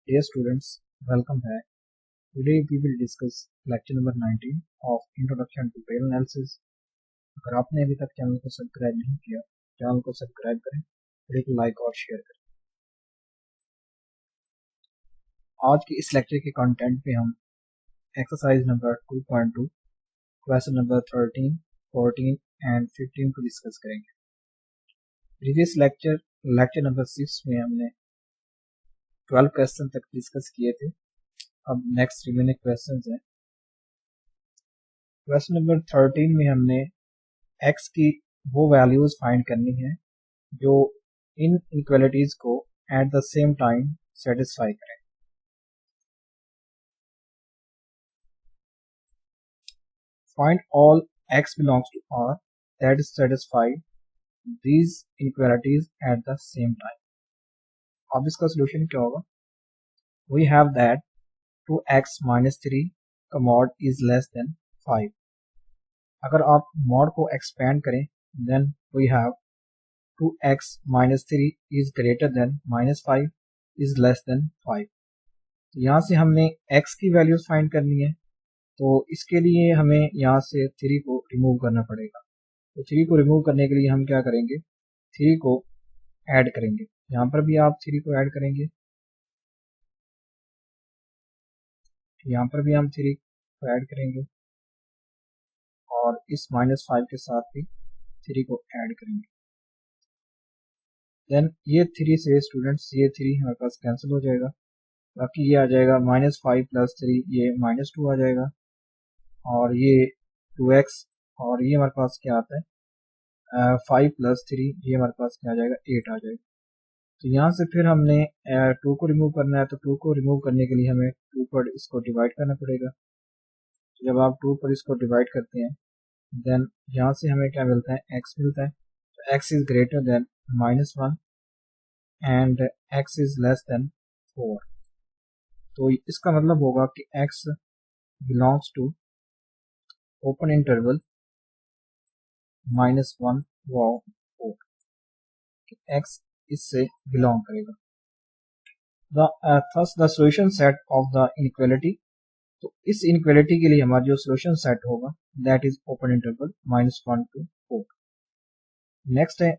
Dear students, welcome back. Today we will discuss lecture number 19 of Introduction to Tail Analysis. अगर आपने अभी तक channel को subscribe नहीं किया, चैनल को सब्सक्राइब करें, एक लाइक और शेयर करें। आज के इस लेक्चर के कंटेंट पे हम exercise number 2.2, question number 13, 14 and 15 को डिस्कस करेंगे। प्रीवियस लेक्चर नंबर 6 में हमने 12 क्वेश्चन तक डिस्कस किए थे। अब नेक्स्ट रिमेनिंग क्वेश्चन हैं। क्वेश्चन नंबर 13 में हमने x की वो वैल्यूज फाइंड करनी है जो इन इक्वलिटीज को at the same time satisfy करें। Find all x belongs to R that satisfy these inequalities at the same time। अब इसका सोल्यूशन क्या होगा? We have that 2x minus 3 का मॉड is less than 5। अगर आप मॉड को एक्सपेंड करें then we have 2x minus 3 is greater than minus 5 is less than 5। तो यहाँ से हमने x की वैल्यूज फाइंड करनी है, तो इसके लिए हमें यहाँ से 3 को रिमूव करना पड़ेगा। तो 3 को रिमूव करने के लिए हम क्या करेंगे, 3 को ऐड करेंगे। यहाँ पर भी आप 3 को ऐड करेंगे, यहाँ पर भी हम 3 को ऐड करेंगे और इस -5 के साथ भी 3 को ऐड करेंगे। देन ये 3 से स्टूडेंट्स ये 3 हमारे पास कैंसिल हो जाएगा, बाकी ये आ जाएगा -5 + 3 ये -2 आ जाएगा और ये 2x और ये हमारे पास क्या आता है 5 + 3 ये हमारे पास क्या आ जाएगा 8 आ जाएगा। तो यहाँ से फिर हमने 2 को रिमूव करना है, तो 2 को रिमूव करने के लिए हमें 2 पर इसको डिवाइड करना पड़ेगा। तो जब आप 2 पर इसको डिवाइड करते हैं देन यहाँ से हमें क्या मिलता है, x मिलता है। तो x is greater than -1 and x is less than 4। तो इसका मतलब होगा कि x belongs to open interval -1 व 4, x इससे बिलोंग करेगा। Thus the solution set of the inequality, तो इस इनइक्वालिटी के लिए हमारा जो सॉल्यूशन सेट होगा that is open interval -1 to 4। Next है,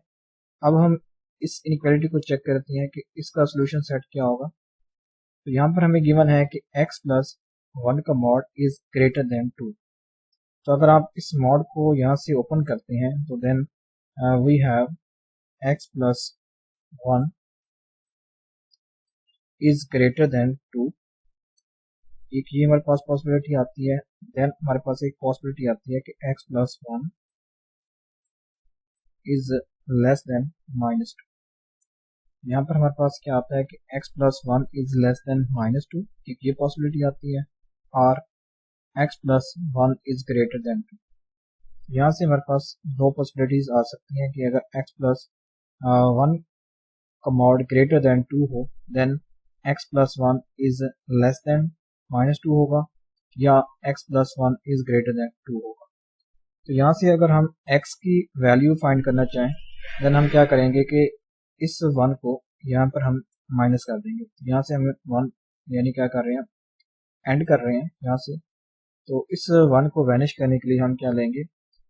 अब हम इस इनइक्वालिटी को चेक करते हैं कि इसका सॉल्यूशन सेट क्या होगा। तो यहाँ पर हमें गिवन है कि x + 1 का मॉड इज ग्रेटर देन 2। तो अगर आप इस मॉड को यहाँ से ओपन करते हैं तो then we have x + 1 is greater than 2। एक ये हमारे पास पॉसिबिलिटी आती है। देन हमारे पास एक पॉसिबिलिटी आती है कि x + 1 इज लेस देन -2। यहाँ पर हमारे पास क्या आता है कि x + 1 इज लेस देन -2, एक ये पॉसिबिलिटी आती है, और x + 1 इज ग्रेटर देन 2। यहाँ से हमारे पास दो पॉसिबिलिटीज आ सकती हैं कि अगर x + 1 का मॉड ग्रेटर देन 2 हो then x + 1 is less than -2 होगा, या x + 1 इज ग्रेटर देन 2 होगा। तो यहाँ से अगर हम x की वैल्यू फाइंड करना चाहें देन हम क्या करेंगे कि इस 1 को यहाँ पर हम माइनस कर देंगे। यहाँ से हम 1 यानी क्या कर रहे हैं, एंड कर रहे हैं यहाँ से। तो इस 1 को वैनिश करने के लिए हम क्या लेंगे,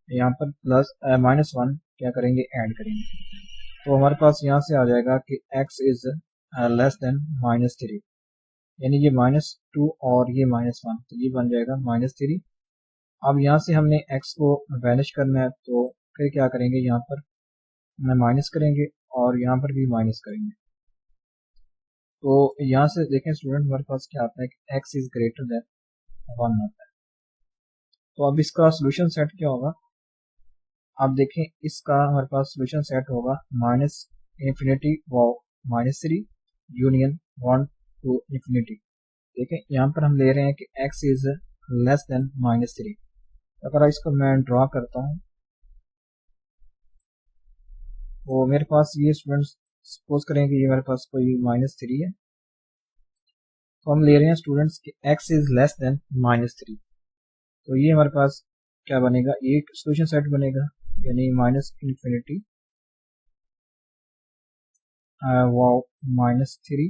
यहाँ पर -1 क्या करेंगे, ऐड करेंगे। तो हमारे पास यहाँ से आ जाएगा कि x इज लेस देन -3, यानी ये -2 और ये -1, तो ये बन जाएगा -3। अब यहाँ से हमने x को वैनिश करना है, तो फिर क्या करेंगे, यहाँ पर माइनस करेंगे और यहाँ पर भी माइनस करेंगे। तो यहाँ से देखें स्टूडेंट, हमारे पास क्या आता है कि x इज ग्रेटर देन 1 आता है। तो अब इसका सोल्यूशन सेट क्या होगा, आप देखें इसका हमारे पास सोल्यूशन सेट होगा -∞ व -3 यूनियन 1 to ∞। देखें यहाँ पर हम ले रहे हैं कि x इज लेस देन -3। अगर इसको मैं ड्रॉ करता हूँ तो मेरे पास ये स्टूडेंट्स सपोज करें कि ये मेरे पास कोई -3 है, तो हम ले रहे हैं स्टूडेंट्स कि x इज लेस देन -3। तो ये हमारे पास क्या बनेगा, एक सोल्यूशन सेट बनेगा, यानी -∞ व -3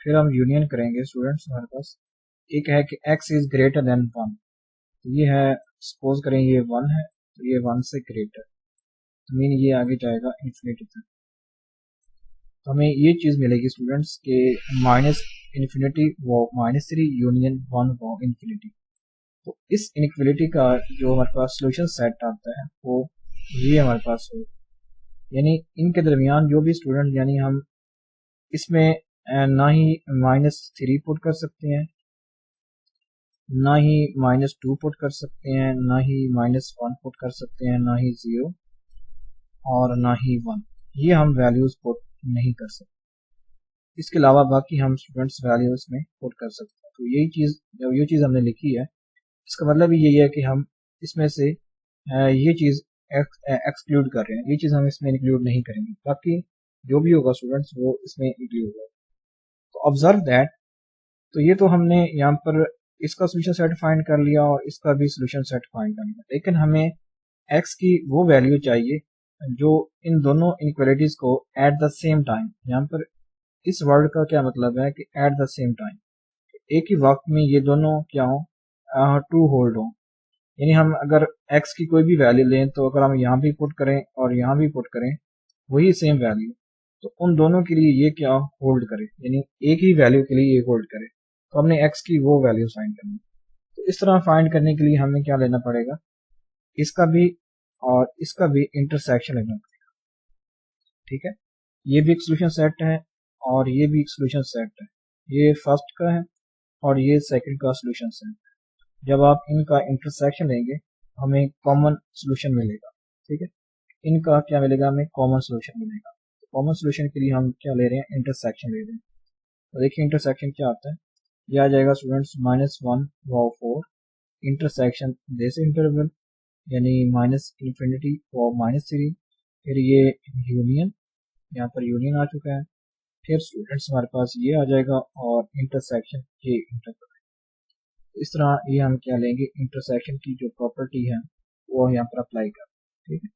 फिर हम यूनियन करेंगे स्टूडेंट्स। हमारे पास एक है कि x इज ग्रेटर देन 1, तो ये है, सपोज करें ये 1 है तो ये 1 से ग्रेटर, तो मीन ये आगे जाएगा इन्फिनिटी तक। तो हमें ये चीज़ मिलेगी स्टूडेंट्स के माइनस इन्फिनिटी वो -3 यूनियन 1 वो इन्फिनिटी। तो इस इनइक्वलिटी का जो हमारे पास सोल्यूशन सेट आता है वो ये हमारे पास हो, यानी इनके दरमियान जो भी स्टूडेंट, यानी हम इसमें ना ही -3 पुट कर सकते हैं, ना ही -2 पुट कर सकते हैं, ना ही -1 पुट कर सकते हैं, ना ही 0 और ना ही 1, ये हम वैल्यूज पुट नहीं कर सकते। इसके अलावा बाकी हम स्टूडेंट्स वैल्यूज में पुट कर सकते हैं। तो यही चीज़, जब ये चीज़ हमने लिखी है, इसका मतलब यही है कि हम इसमें से ये चीज़ एक्सक्लूड कर रहे हैं, ये चीज़ हम इसमें इंक्लूड नहीं करेंगे, बाकी जो भी होगा स्टूडेंट्स वो इसमें इंक्लूड होगा। तो ऑब्जर्व दैट, तो ये तो हमने यहाँ पर इसका सोल्यूशन सेट फाइंड कर लिया और इसका भी सोल्यूशन सेट फाइंड कर लिया, लेकिन हमें x की वो वैल्यू चाहिए जो इन दोनों इनइक्वालिटीज को एट द सेम टाइम, यहाँ पर इस वर्ड का क्या मतलब है कि एट द सेम टाइम, एक ही वक्त में ये दोनों क्या हो, टू होल्ड हो। यानी हम अगर x की कोई भी वैल्यू लें, तो अगर हम यहाँ भी पुट करें और यहाँ भी पुट करें वही सेम वैल्यू, तो उन दोनों के लिए ये क्या होल्ड करे, यानी एक ही वैल्यू के लिए ये होल्ड करे, तो हमने x की वो वैल्यू फाइंड करनी। तो इस तरह फाइंड करने के लिए हमें क्या लेना पड़ेगा, इसका भी और इसका भी इंटरसेक्शन लेना पड़ेगा। ठीक है, ये भी एक सोल्यूशन सेट है और ये भी एक सोल्यूशन सेट है, ये फर्स्ट का है और ये सेकंड का सोल्यूशन सेट है। जब आप इनका इंटरसेक्शन लेंगे हमें कॉमन सोल्यूशन मिलेगा। ठीक है, इनका क्या मिलेगा, हमें कॉमन सोल्यूशन मिलेगा। तो कॉमन सोल्यूशन के लिए हम क्या ले रहे हैं, इंटरसेक्शन ले रहे हैं। तो देखिए इंटरसेक्शन क्या आता है, ये आ जाएगा students -1 wow 4 intersection this interval, यानी -इन्फिनिटी वाव -3, फिर ये यूनियन, यहाँ पर यूनियन आ चुका है, फिर स्टूडेंट्स हमारे पास ये आ जाएगा और इंटरसेक्शन ये इंटरवल। इस तरह ये हम क्या लेंगे, इंटरसेक्शन की जो प्रॉपर्टी है वो यहाँ पर अप्लाई कर। ठीक है,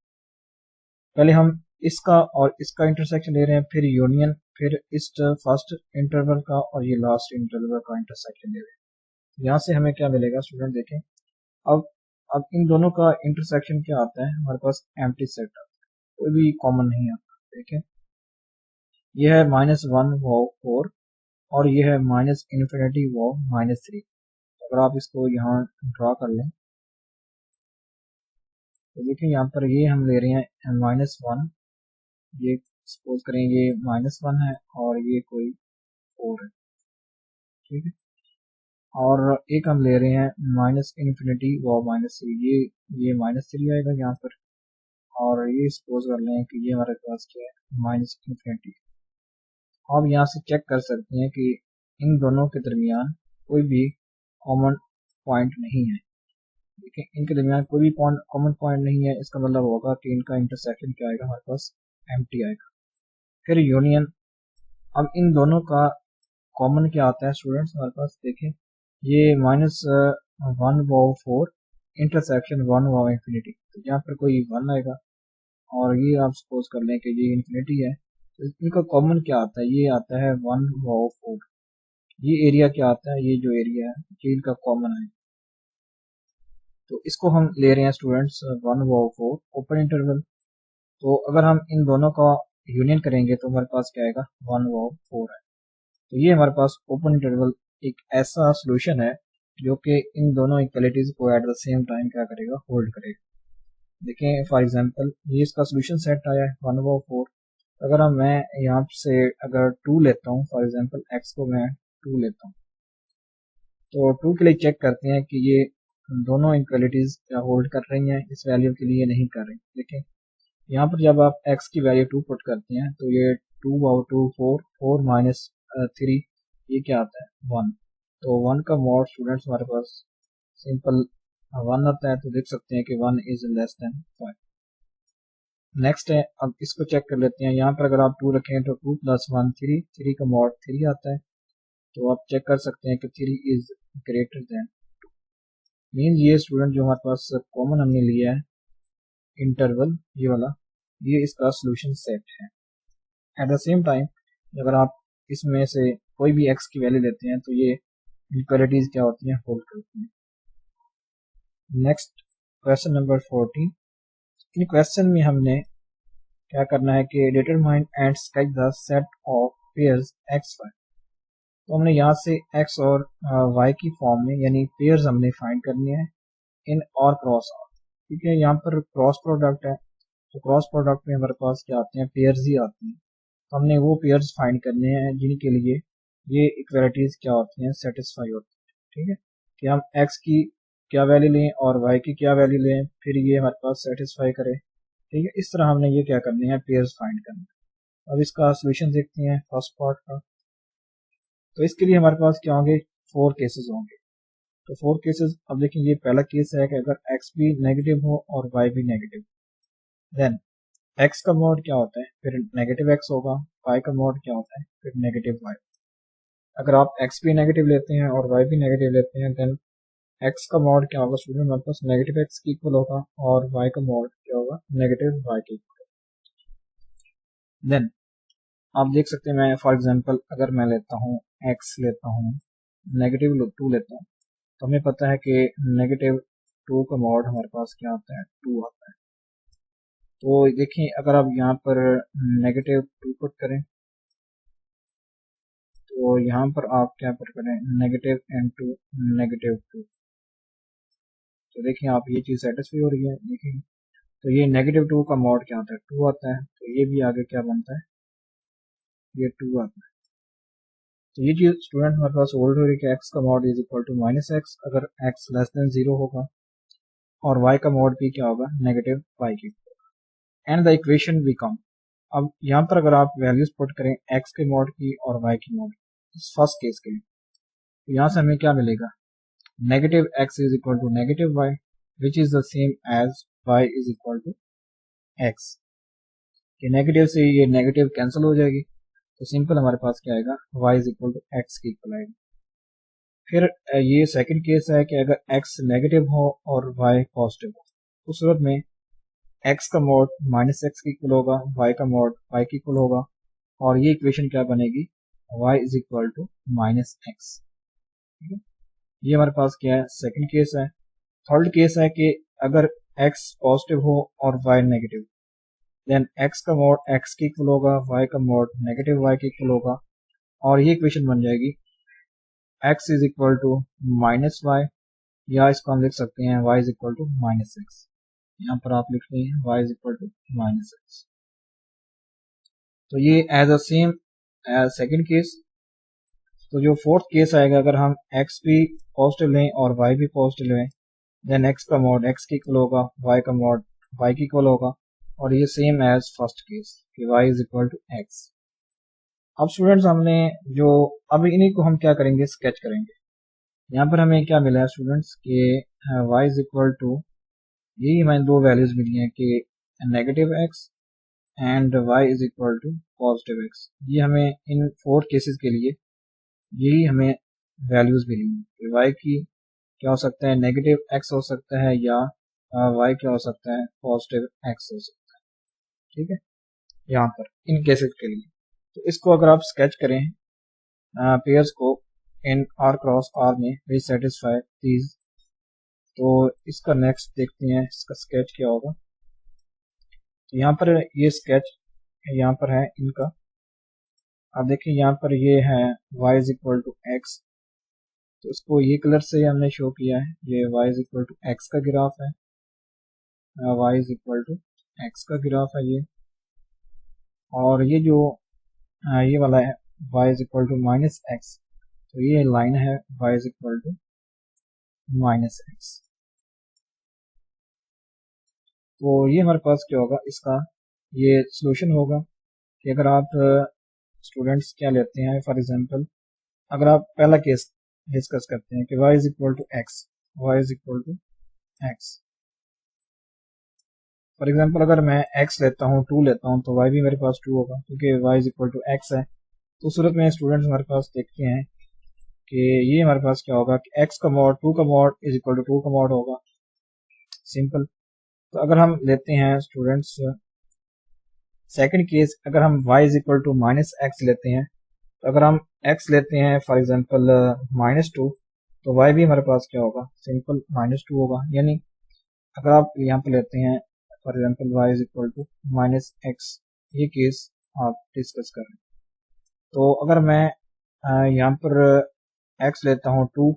पहले हम इसका और इसका इंटरसेक्शन ले रहे हैं, फिर यूनियन, फिर इस फर्स्ट इंटरवल का और ये लास्ट इंटरवल का इंटरसेक्शन ले रहे हैं। यहाँ से हमें क्या मिलेगा स्टूडेंट, देखें अब इन दोनों का इंटरसेक्शन क्या आता है, हमारे पास एम्प्टी सेट आता है, कोई भी कॉमन नहीं आता। देखें यह है -1 वाव 4 और यह है -इन्फिनिटी वाव -3। अगर आप इसको यहाँ ड्रा कर लें तो देखिए यहाँ पर ये हम ले रहे हैं -1, ये सपोज करें ये -1 है और ये कोई 4 है। ठीक है, और एक हम ले रहे हैं -इन्फिनिटी वाव -3, ये -3 आएगा यहाँ पर, और ये सपोज कर लें कि ये हमारे पास क्या है, -इन्फिनिटी। आप यहाँ से चेक कर सकते हैं कि इन दोनों के दरमियान कोई भी कॉमन पॉइंट नहीं है। देखिए इनके दरमियान कोई भी कॉमन पॉइंट नहीं है, इसका मतलब होगा कि इनका इंटरसेक्शन क्या आएगा, हमारे पास एम्प्टी आएगा। फिर यूनियन, अब इन दोनों का कॉमन क्या आता है स्टूडेंट्स, हमारे पास देखें ये -1 वाव 4 इंटरसेक्शन 1 वाव इन्फिनिटी, तो यहाँ पर कोई 1 आएगा और ये आप सपोज कर लें कि ये इन्फिनिटी है, तो इनका कॉमन क्या आता है, ये आता है 1 वाव 4। ये एरिया क्या आता है, ये जो एरिया है ये इनका कॉमन है, तो इसको हम ले रहे हैं स्टूडेंट्स 1 वाव 4 ओपन इंटरवल। तो अगर हम इन दोनों का यूनियन करेंगे तो हमारे पास क्या आएगा, 1 वाव 4 है। तो ये हमारे पास ओपन इंटरवल एक ऐसा सोल्यूशन है जो कि इन दोनों इक्वलिटीज को एट द सेम टाइम क्या करेगा, होल्ड करेगा। देखें फॉर एग्जांपल ये इसका सोल्यूशन सेट आया है 1 वाव 4। अगर हम मैं यहाँ से अगर 2 लेता हूँ, फॉर एग्जांपल x को मैं 2 लेता हूँ, तो 2 के लिए चेक करते हैं कि ये दोनों इक्वलिटीज क्या होल्ड कर रही हैं, इस वैल्यू के लिए नहीं कर रही। देखें यहाँ पर जब आप x की वैल्यू 2 पुट करते हैं तो ये 2 वाव 2 4 -3 ये क्या आता है, 1। तो 1 का मॉड स्टूडेंट्स हमारे पास सिंपल 1 आता है, तो देख सकते हैं कि 1 इज लेस देन 5। नेक्स्ट है, अब इसको चेक कर लेते हैं। यहाँ पर अगर आप 2 रखें तो 2 + 1 3, 3 का मॉड 3 आता है, तो आप चेक कर सकते हैं कि 3 इज ग्रेटर देन 2। मीन्स ये स्टूडेंट जो हमारे पास कॉमन हमने लिया है इंटरवल ये वाला, ये इसका सोल्यूशन सेट है। एट द सेम टाइम अगर आप इसमें से कोई भी x की वैल्यू लेते हैं तो ये इनइक्वालिटीज क्या होती हैं, होल्ड करती हैं। Next question number 14। इन क्वेश्चन में हमने क्या करना है कि determine and sketch the set of pairs x y. तो हमने यहाँ से x और y की फॉर्म में यानी पेयर्स हमने फाइंड करनी है इन और क्रॉस आउट, क्योंकि यहाँ पर क्रॉस प्रोडक्ट है तो क्रॉस प्रोडक्ट में हमारे पास क्या आते हैं, पेयर्स ही आते हैं। तो हमने वो पेयर्स फाइंड करने हैं जिनके लिए ये इक्वालिटीज क्या होती हैं, सेटिस्फाई होती हैं। ठीक है, कि हम x की क्या वैल्यू लें और y की क्या वैल्यू लें, फिर ये हमारे पास सेटिस्फाई करे। ठीक है, इस तरह हमने ये क्या करने हैं, पेयर्स फाइंड करने हैं। अब इसका सोल्यूशन देखते हैं फर्स्ट पार्ट का। तो इसके लिए हमारे पास क्या होंगे, 4 केसेस होंगे। तो 4 केसेस, अब देखिए ये पहला केस है कि अगर x भी नेगेटिव हो और y भी नेगेटिव, देन x का मॉड क्या होता है, फिर नेगेटिव x होगा, y का मॉड क्या होता है, फिर नेगेटिव y। अगर आप x भी नेगेटिव लेते हैं और y भी नेगेटिव लेते हैं, देन x का मॉड क्या होगा स्टूडेंट, हमारे पास नेगेटिव x की इक्वल होगा और y का मॉड क्या होगा, नेगेटिव y के इक्वल। देन आप देख सकते हैं, मैं फॉर एग्जांपल अगर मैं लेता हूँ x लेता हूँ, नेगेटिव 2 लेता हूँ, तो हमें पता है कि नेगेटिव 2 का मॉड हमारे पास क्या आता है, 2 आता है। तो देखिए अगर आप यहाँ पर नेगेटिव 2 पुट करें तो यहाँ पर आप क्या पुट करें, नेगेटिव इनटू नेगेटिव 2। तो देखिए आप ये चीज़ सेटिस्फाई हो रही है। देखिए तो ये नेगेटिव 2 का मॉड क्या आता है, 2 आता है। तो ये भी आगे क्या बनता है, ये 2 आता है। तो ये चीज़ स्टूडेंट हमारे पास होल्ड हो रही है कि x का mod is equal to minus x अगर x लेस देन 0 होगा, और y का मॉड भी क्या होगा, नेगेटिव y की। एंड द इक्वेशन बिकम, अब यहाँ पर अगर आप वैल्यूज पुट करें x के मॉड की और y की मॉड, इस फर्स्ट केस के लिए, तो यहाँ से हमें क्या मिलेगा, negative x is equal to negative y which is the same as y is equal to x। कि नेगेटिव से ये नेगेटिव कैंसिल हो जाएगी, तो सिंपल हमारे पास क्या आएगा, y is equal to x की इक्वल आएगा। फिर ये सेकंड केस है कि अगर x नेगेटिव हो और y पॉजिटिव हो, उस सूरत में x का मॉड माइनस एक्स की इक्वल होगा, y का मॉड y की इक्वल होगा, और ये इक्वेशन क्या बनेगी, y is equal to minus x. ये हमारे पास क्या है, सेकंड केस है। थर्ड केस है कि अगर x पॉजिटिव हो और y नेगेटिव, देन x का मॉड x की इक्वल होगा, y का मॉड नेगेटिव y की इक्वल होगा, और ये इक्वेशन बन जाएगी x is equal to minus y, या इसको हम लिख सकते हैं y is equal to minus x. यहाँ पर आप लिख रहे हैं y is equal to minus x. तो ये as a same as second case. तो जो फोर्थ केस आएगा, अगर हम x भी पॉजिटिव लें और y भी पॉजिटिव लें, देन x का मॉड x की इक्वल होगा, y का मॉड y की इक्वल होगा, और ये सेम एज फर्स्ट केस कि y is equal to x। अब स्टूडेंट्स हमने जो अब इन्हीं को हम क्या करेंगे, स्केच करेंगे। यहाँ पर हमें क्या मिला है स्टूडेंट्स कि y इज इक्वल टू, यही हमें दो वैल्यूज मिली हैं कि negative x and y is equal to positive x। ये हमें इन 4 केसेस के लिए यही हमें वैल्यूज मिली हैं कि y की क्या हो सकता है, नेगेटिव x हो सकता है, या y क्या हो सकता है, पॉजिटिव x हो सकता है। ठीक है, यहाँ पर इन केसेस के लिए। तो इसको अगर आप स्केच करें पेयर्स को इन r क्रॉस r में वी सेटिस्फाई दीज, तो इसका नेक्स्ट देखते हैं इसका स्केच क्या होगा। तो यहाँ पर ये स्केच यहाँ पर है इनका। अब देखिए यहाँ पर ये है y is equal to x, तो इसको ये कलर से हमने शो किया है, ये y is equal to x का ग्राफ है, y is equal to x का ग्राफ है ये। और ये जो ये वाला है y is equal to minus x, तो ये लाइन है y is equal to minus x. तो ये हमारे पास क्या होगा, इसका ये सोल्यूशन होगा कि अगर आप स्टूडेंट्स क्या लेते हैं, फॉर एग्जांपल अगर आप पहला केस डिस्कस करते हैं कि y is equal to x, y is equal to x. For example अगर मैं x लेता हूँ, 2 लेता हूँ, तो y भी मेरे पास 2 होगा क्योंकि y is equal to x है। तो उस सूरत में स्टूडेंट्स हमारे पास देखते हैं कि ये हमारे पास क्या होगा कि x का मॉड 2 का मॉड इज इक्वल टू 2 का मॉड होगा, सिंपल। तो अगर हम लेते हैं स्टूडेंट्स सेकंड केस, अगर हम y is equal to minus x लेते हैं, तो अगर हम x लेते हैं फॉर एग्जांपल -2, तो y भी हमारे पास क्या होगा, सिंपल -2 होगा। यानी अगर आप यहाँ पर लेते हैं for example y is equal to -x, ये केस आप डिस्कस कर रहे हैं। तो अगर मैं यहाँ पर x लेता हूँ 2,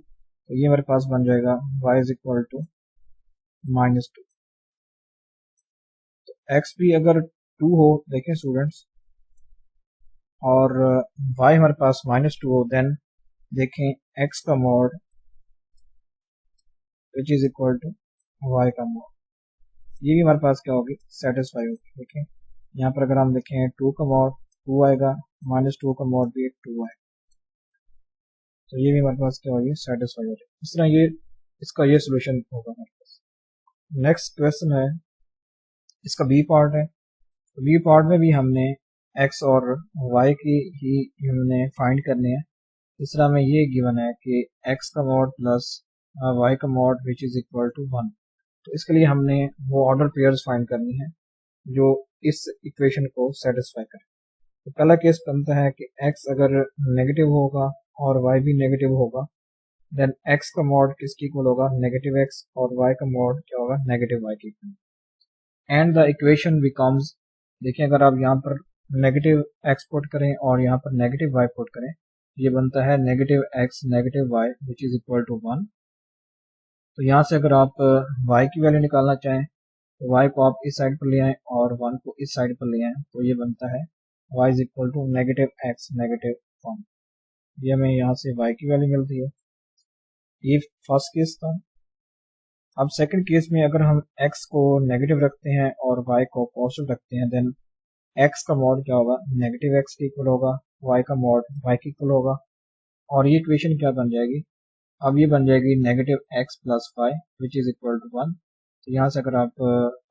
तो ये मेरे पास बन जाएगा y इज इक्वल टू -2। तो x भी अगर 2 हो, देखें स्टूडेंट्स, और y हमारे पास -2 हो, देन देखें x का mod which is equal to y का मॉड, ये भी हमारे पास क्या होगी, सेटिस्फाई होगी। देखें यहाँ पर अगर हम देखें 2 का मॉड 2 आएगा, -2 का मॉड भी 2 आएगा, तो ये भी हमारे पास क्या होगी, सेटिस्फाई हो जाएगी। इस तरह ये इसका ये सोल्यूशन होगा हमारे पास। नेक्स्ट क्वेश्चन है, इसका बी पार्ट है। तो बी पार्ट में भी हमने x और y की ही हमने फाइंड करने हैं। इस तरह में ये गिवन है कि x का मॉड प्लस y का mod which is equal to 1। तो इसके लिए हमने वो ऑर्डर पेयर्स फाइंड करनी है जो इस इक्वेशन को सेटिस्फाई करे। तो पहला केस बनता है कि x अगर नेगेटिव होगा और y भी नेगेटिव होगा, देन x का मॉड किसके इक्वल होगा, नेगेटिव x, और y का मॉड क्या होगा, नेगेटिव y के equal. And the equation becomes, देखिए अगर आप यहाँ पर नेगेटिव x पुट करें और यहाँ पर नेगेटिव y पुट करें, ये बनता है negative x negative y which is equal to 1। तो यहाँ से अगर आप y की वैल्यू निकालना चाहें तो y को आप इस साइड पर ले आएं और 1 को इस साइड पर ले आएं, तो ये बनता है y is equal to negative x negative 1। ये हमें यहाँ से y की वैल्यू मिलती है। ये फर्स्ट केस था। अब सेकंड केस में अगर हम x को नेगेटिव रखते हैं और y को पॉजिटिव रखते हैं, देन x का मॉड क्या होगा, नेगेटिव x के इक्वल होगा, y का मॉड y के इक्वल होगा, और ये इक्वेशन क्या बन जाएगी, अब ये बन जाएगी negative x plus y which is equal to 1। तो यहाँ से अगर आप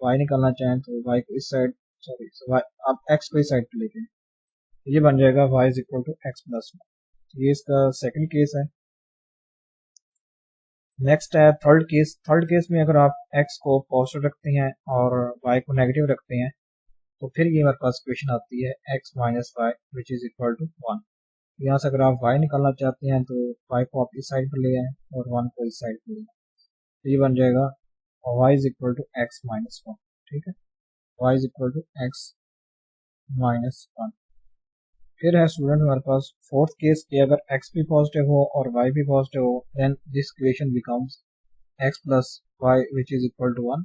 y निकालना चाहें तो y को इस साइड, सॉरी आप x को इस साइड पे लेके, तो ये बन जाएगा y is equal to x plus 1। तो ये इसका सेकंड केस है। नेक्स्ट है थर्ड केस। थर्ड केस में अगर आप x को पॉजिटिव रखते हैं और y को नेगेटिव रखते हैं, तो फिर ये हमारे पास इक्वेशन आती है x minus y which is equal to 1। यहाँ से अगर आप y निकालना चाहते हैं तो y को आप इस साइड पर ले आए और 1 को इस साइड पर ले आए, तो ये बन जाएगा y is equal to x minus 1। ठीक है, y is equal to x minus 1। फिर है स्टूडेंट हमारे पास फोर्थ केस कि अगर x भी पॉजिटिव हो और y भी पॉजिटिव हो, then this equation becomes x plus y which is equal to 1।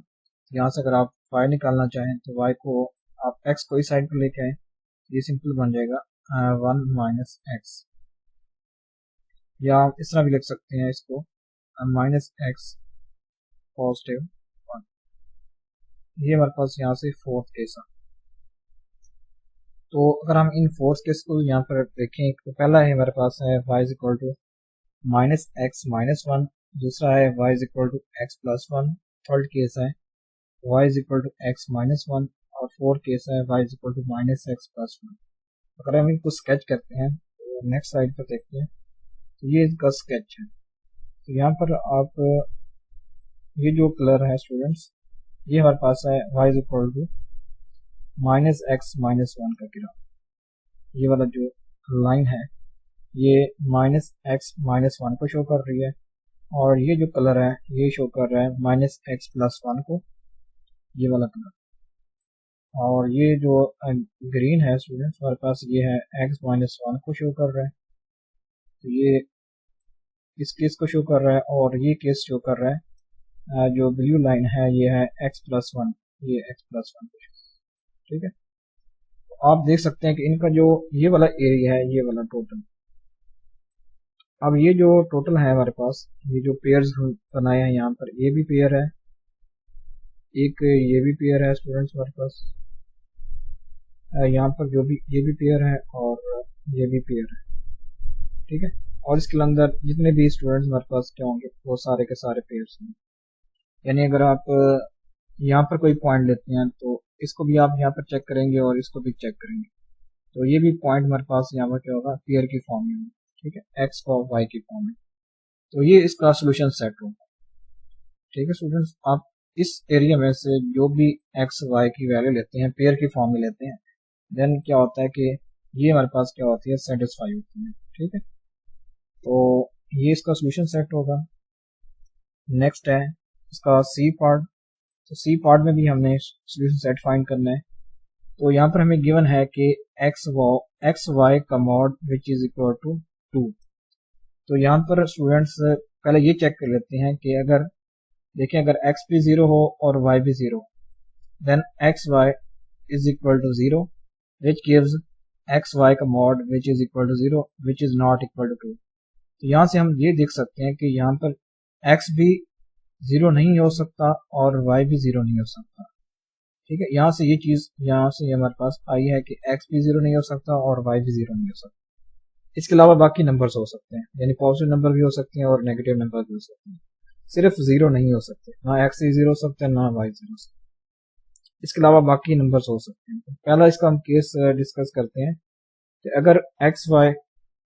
यहाँ से अगर आप y निकालना चाहें तो y को आप x को इस साइड पर लेके आए, ये सिंपल बन जाएगा 1 माइनस एक्स, या इस तरह भी लिख सकते हैं इसको माइनस एक्स पॉजिटिव 1। ये हमारे पास यहाँ से फोर्थ केस है। तो अगर हम इन फोर्थ केस को यहाँ पर देखें, तो पहला है हमारे पास है y is equal to minus x minus 1, दूसरा है y is equal to x plus 1, third case है y is equal to x minus 1, और फोर्थ केस है y is equal to minus x plus 1। अगर हम इनको स्केच करते हैं तो नेक्स्ट स्लाइड पर देखते हैं, तो ये इसका स्केच है। तो यहाँ पर आप ये जो कलर है स्टूडेंट्स, ये हमारे पास है y is equal to minus x minus 1 का ग्राफ। ये वाला जो लाइन है ये माइनस एक्स माइनस 1 को शो कर रही है, और ये जो कलर है ये शो कर रहा है माइनस एक्स प्लस 1 को, ये वाला कलर। और ये जो ग्रीन है स्टूडेंट्स हमारे पास, ये है एक्स माइनस 1 को शो कर रहा है, तो ये इस केस को शो कर रहा है, और ये केस शो कर रहा है जो ब्लू लाइन है ये है एक्स प्लस 1, ये एक्स प्लस 1 को। ठीक है, तो आप देख सकते हैं कि इनका जो ये वाला एरिया है, ये वाला टोटल, अब ये जो टोटल है हमारे पास, ये जो पेयर्स बनाए हैं यहाँ पर, ये भी पेयर है, एक ये भी पेयर है स्टूडेंट्स हमारे पास, यहाँ पर जो भी ये भी पेयर है और ये भी पेयर है। ठीक है, और इसके अंदर जितने भी स्टूडेंट्स हमारे पास क्या होंगे वो सारे के सारे पेयर्स हैं। यानी अगर आप यहाँ पर कोई पॉइंट लेते हैं तो इसको भी आप यहाँ पर चेक करेंगे और इसको भी चेक करेंगे, तो ये भी पॉइंट हमारे पास यहाँ पर क्या होगा, पेयर की फॉर्म में। ठीक है, एक्स और वाई की फॉर्म में, तो ये इसका सोल्यूशन सेट होगा। ठीक है स्टूडेंट्स, आप इस एरिया में से जो भी एक्स वाई की वैल्यू लेते हैं पेयर की फॉर्म में लेते हैं, देन क्या होता है कि ये हमारे पास क्या होती है, सेटिस्फाई होती है। ठीक है, तो ये इसका सोल्यूशन सेट होगा। नेक्स्ट है इसका सी पार्ट। तो सी पार्ट में भी हमने सोल्यूशन सेट फाइंड करना है। तो यहाँ पर हमें गिवन है कि एक्स वाई का mod which is equal to 2। तो यहाँ पर स्टूडेंट्स पहले ये चेक कर लेते हैं कि अगर देखें अगर x भी 0 हो और y भी 0, then x y is equal to 0 which gives x y का mod which is equal to 0 which is not equal to 2। तो यहाँ से हम ये देख सकते हैं कि यहाँ पर x भी 0 नहीं हो सकता और y भी 0 नहीं हो सकता। ठीक है, यहाँ से ये चीज यहाँ से हमारे पास आई है कि x भी 0 नहीं हो सकता और y भी 0 नहीं हो सकता। इसके अलावा बाकी नंबर्स हो सकते हैं, यानी पॉजिटिव नंबर भी हो सकते हैं और नेगेटिव नंबर भी हो सकते हैं, सिर्फ 0 नहीं हो सकते। ना x 0 हो सकता है, ना y 0 हो सकता है। इसके अलावा बाकी नंबर्स हो सकते हैं। तो पहला इसका हम केस डिस्कस करते हैं कि अगर x y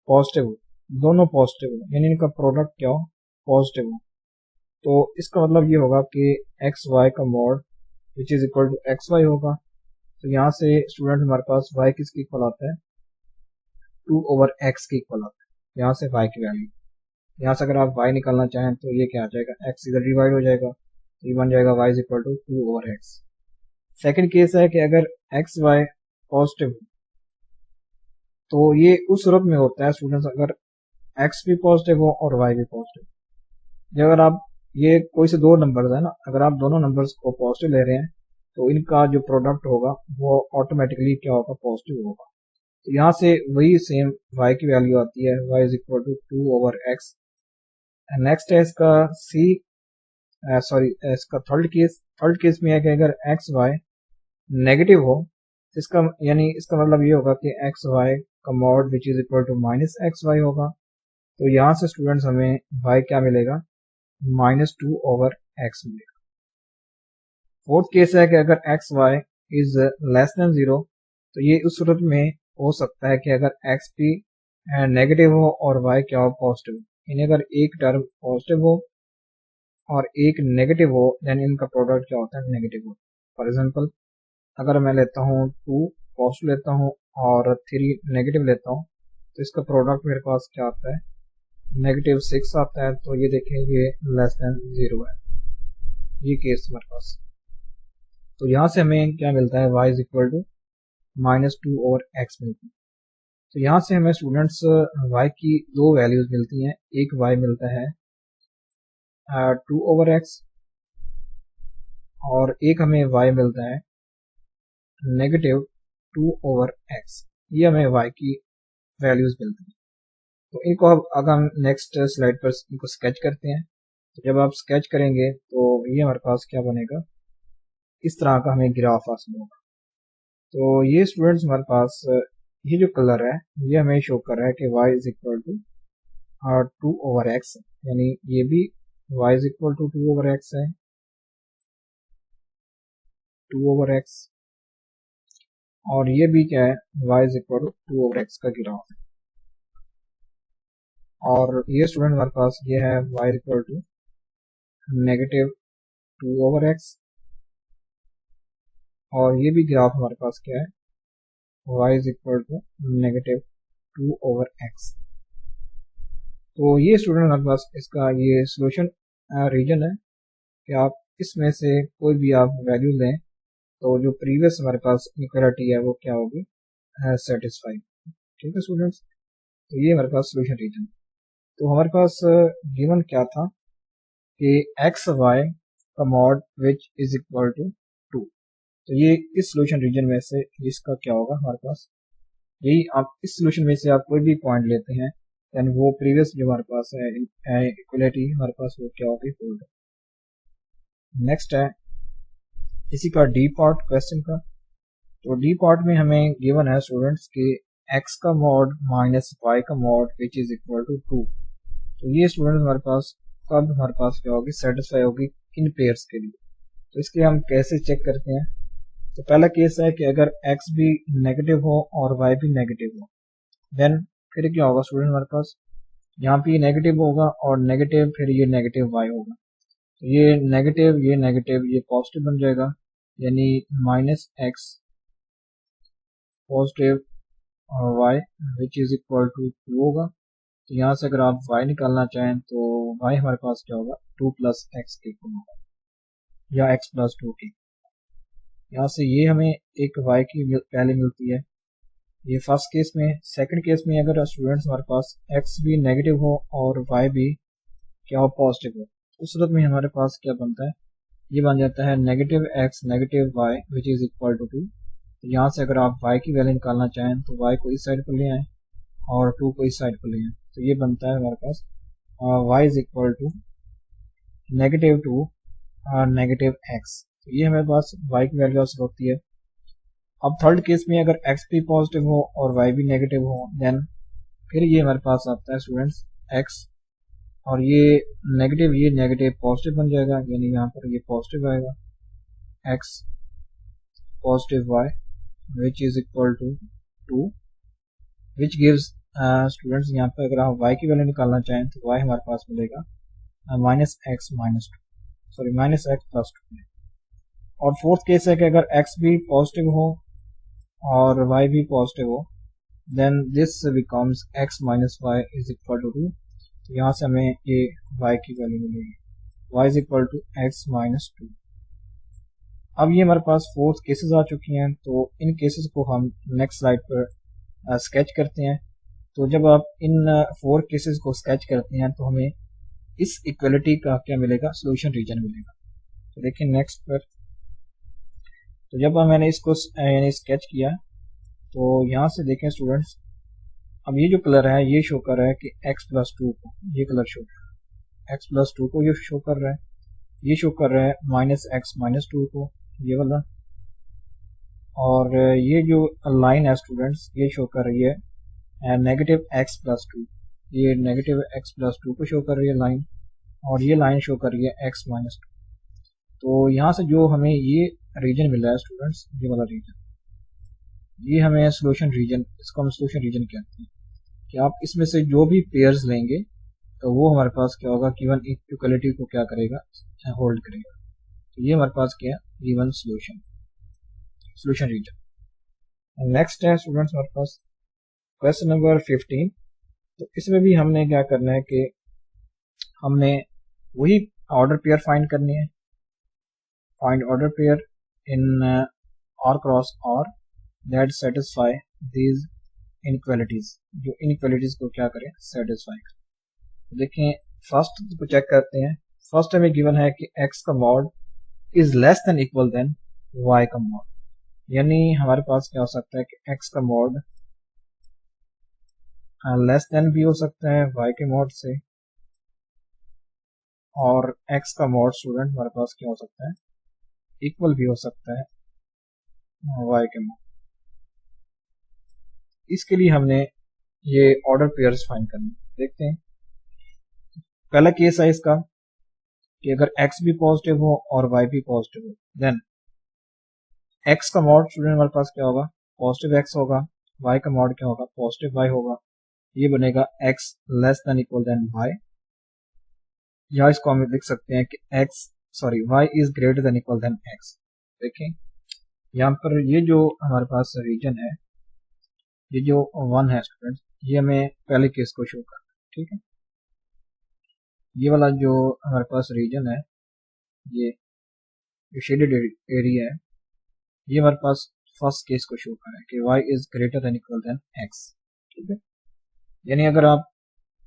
पॉजिटिव हो, दोनों पॉजिटिव हो, यानी इनका प्रोडक्ट क्या हो, पॉजिटिव हो, तो इसका मतलब ये होगा कि एक्स वाई का mod which is equal to x y होगा। तो यहाँ से स्टूडेंट हमारे पास y किसके इक्वल आता है, 2/x के इक्वल आता है। यहाँ से y की वैल्यू, यहाँ से अगर आप y निकालना चाहें तो ये क्या आ जाएगा, x इधर डिवाइड हो जाएगा, तो ये बन जाएगा y is equal to 2/x। Second case है कि अगर एक्स वाई पॉजिटिव, तो ये उस सूरत में होता है स्टूडेंट्स अगर x भी पॉजिटिव हो और y भी पॉजिटिव। जब अगर आप ये कोई से दो नंबर्स है ना, अगर आप दोनों नंबर्स को पॉजिटिव ले रहे हैं तो इनका जो प्रोडक्ट होगा वो ऑटोमेटिकली क्या होगा, पॉजिटिव होगा। तो यहाँ से वही सेम y की वैल्यू आती है, y is equal to 2/x। Next है इसका इसका थर्ड केस में है कि अगर एक्स वाई नेगेटिव हो, तो इसका यानी इसका मतलब ये होगा कि एक्स वाई का mod which is equal to minus x y होगा। तो यहाँ से स्टूडेंट्स हमें y क्या मिलेगा, -2/x मिलेगा। फोर्थ केस है कि अगर x y is less than 0, तो ये उस सूरत में हो सकता है कि अगर x भी नेगेटिव हो और y क्या हो, पॉजिटिव। यानी अगर एक टर्म पॉजिटिव हो और एक नेगेटिव हो, देन इनका प्रोडक्ट क्या होता है, नेगेटिव हो। फॉर एग्जांपल अगर मैं लेता हूँ 2 पॉजिटिव लेता हूँ और 3 नेगेटिव लेता हूँ, तो इसका प्रोडक्ट मेरे पास क्या आता है, -6 आता है। तो ये देखें ये लेस देन 0 है, ये केस हमारे पास। तो यहाँ से हमें क्या मिलता है, y is equal to -2/x मिलती है। तो यहाँ से हमें स्टूडेंट्स y की दो वैल्यूज मिलती हैं। एक y मिलता है 2/x और एक हमें y मिलता है -2/x। ये हमें y की वैल्यूज मिलती हैं। तो इनको अब अगर हम नेक्स्ट स्लाइड पर इनको स्केच करते हैं, तो जब आप स्केच करेंगे तो ये हमारे पास क्या बनेगा, इस तरह का हमें ग्राफ हासिल होगा। तो ये स्टूडेंट्स हमारे पास ये जो कलर है ये हमें शो कर रहा है कि y is equal to 2/x, यानी ये भी y is equal to 2/x है, 2/x, और ये भी क्या है, y is equal to 2/x का ग्राफ है। और ये स्टूडेंट हमारे पास ये है y इक्वल टू -2/x, और ये भी ग्राफ हमारे पास क्या है, y is equal to -2/x। तो ये स्टूडेंट हमारे पास इसका ये सोल्यूशन रीजन है कि आप इसमें से कोई भी आप वैल्यू लें तो जो प्रीवियस हमारे पास इक्वालिटी है वो क्या होगी, सेटिस्फाई। ठीक है स्टूडेंट्स, तो ये हमारे पास सोल्यूशन रीजन। तो हमारे पास गिवन क्या था कि एक्स वाई का mod which is equal to 2। तो ये इस सोल्यूशन रीजन में से इसका क्या होगा हमारे पास, यही आप इस सोल्यूशन में से आप कोई भी पॉइंट लेते हैं देन वो प्रीवियस जो हमारे पास है इक्वलिटी हमारे पास वो क्या होगी, होल्ड। नेक्स्ट है इसी का डी पार्ट क्वेश्चन का। तो डी पार्ट में हमें गिवन है स्टूडेंट्स कि x का मॉड माइनस y का mod which is equal to 2। तो ये स्टूडेंट हमारे पास कब हमारे पास क्या होगी, सेटिस्फाई होगी इन पेयर्स के लिए। तो इसके हम कैसे चेक करते हैं, तो पहला केस है कि अगर x भी नेगेटिव हो और y भी नेगेटिव हो, देन फिर क्या होगा स्टूडेंट हमारे पास, यहाँ पे नेगेटिव होगा और नेगेटिव फिर ये नेगेटिव y होगा। तो ये नेगेटिव ये पॉजिटिव बन जाएगा, यानी -x positive y which is equal to 2 होगा। तो यहाँ से अगर आप y निकालना चाहें तो y हमारे पास क्या होगा 2 प्लस एक्स के इक्वल होगा या x प्लस 2 के। यहाँ से ये हमें एक y की पहले मिलती है, ये फर्स्ट केस में। सेकंड केस में अगर स्टूडेंट्स हमारे पास x भी नेगेटिव हो और y भी क्या हो पॉजिटिव हो, उस सूरत में हमारे पास क्या बनता है, ये बन जाता है negative x negative y which is equal to 2। यहाँ से अगर आप y की वैल्यू निकालना चाहें तो y को इस साइड पर ले आए और 2 को इस साइड पर ले आए, तो ये बनता है हमारे पास y is equal to negative 2 negative x। तो ये हमारे पास y की वैल्यू होती है। अब थर्ड केस में अगर x भी पॉजिटिव हो और y भी नेगेटिव हो, देन फिर ये हमारे पास आता है स्टूडेंट्स x और ये नेगेटिव पॉजिटिव बन जाएगा, यानी यहाँ पर ये पॉजिटिव आएगा x positive y which is equal to 2 which gives students यहाँ पर अगर आप y की वैल्यू निकालना चाहें तो y हमारे पास मिलेगा माइनस एक्स प्लस 2। और फोर्थ केस है कि अगर x भी पॉजिटिव हो और y भी पॉजिटिव हो, then this becomes x minus y is equal to 2। तो यहाँ से हमें ये y की वैल्यू मिलेगी y is equal to x minus 2। अब ये हमारे पास फोर्थ केसेस आ चुकी हैं, तो इन केसेस को हम नेक्स्ट स्लाइड पर स्केच करते हैं। तो जब आप इन 4 केसेस को स्केच करते हैं तो हमें इस इक्वलिटी का क्या मिलेगा, सोल्यूशन रीजन मिलेगा। तो देखिए नेक्स्ट पर, तो जब मैंने इसको यानी स्केच किया तो यहाँ से देखें स्टूडेंट्स, अब ये जो कलर है ये शो कर रहा है कि x प्लस 2 को, ये कलर शो कर रहा है x प्लस 2 को, ये शो कर रहा है, ये शो कर रहा है माइनस एक्स माइनस 2 को, ये वाला। और ये जो लाइन है स्टूडेंट्स ये शो कर रही है नेगेटिव एक्स प्लस 2, ये नेगेटिव एक्स प्लस 2 को शो कर रही है लाइन, और ये लाइन शो कर रही है एक्स माइनस 2। तो यहाँ से जो हमें ये रीजन मिल रहा है स्टूडेंट्स, ये वाला रीजन, ये हमें सोल्यूशन रीजन, इसको हम सोल्यूशन रीजन कहते हैं कि आप इसमें से जो भी पेयर्स लेंगे तो वो हमारे पास क्या होगा, गिवन इक्वलिटी को क्या करेगा, होल्ड करेगा। तो ये हमारे पास क्या है, गिवन सोल्यूशन रीजन। नेक्स्ट है स्टूडेंट्स हमारे पास क्वेश्चन नंबर 15। तो इसमें भी हमने क्या करना है कि हमने वही ऑर्डर पेयर फाइंड करनी है, find order pair in R cross R that satisfy these inequalities, जो इनइक्वालिटीज को क्या करें, सेटिस्फाई करें। देखें फर्स्ट को चेक करते हैं। फर्स्ट हमें गिवन है कि x का mod is less than equal than y का मॉड, यानी हमारे पास क्या हो सकता है कि x का मॉड लेस देन भी हो सकता है y के मॉड से, और x का मॉड स्टूडेंट हमारे पास क्या हो सकता है, इक्वल भी हो सकता है y के मॉड। इसके लिए हमने ये ऑर्डर पेयर्स फाइंड करने, देखते हैं। पहला केस है इसका कि अगर x भी पॉजिटिव हो और y भी पॉजिटिव हो, देन x का मॉड स्टूडेंट हमारे पास क्या होगा, पॉजिटिव x होगा, y का मॉड क्या होगा, पॉजिटिव y होगा। ये बनेगा x less than equal than y, या इसको हम लिख सकते हैं कि y is greater than equal than x। देखें यहाँ पर ये जो हमारे पास रीजन है, ये जो 1 है स्टूडेंट, ये हमें पहले केस को शो करना है, ठीक है। ये वाला जो हमारे पास रीजन है, ये जो शेडेड एरिया है, ये हमारे पास फर्स्ट केस को शो कर रहा है कि y is greater than equal than x, ठीक है। यानी अगर आप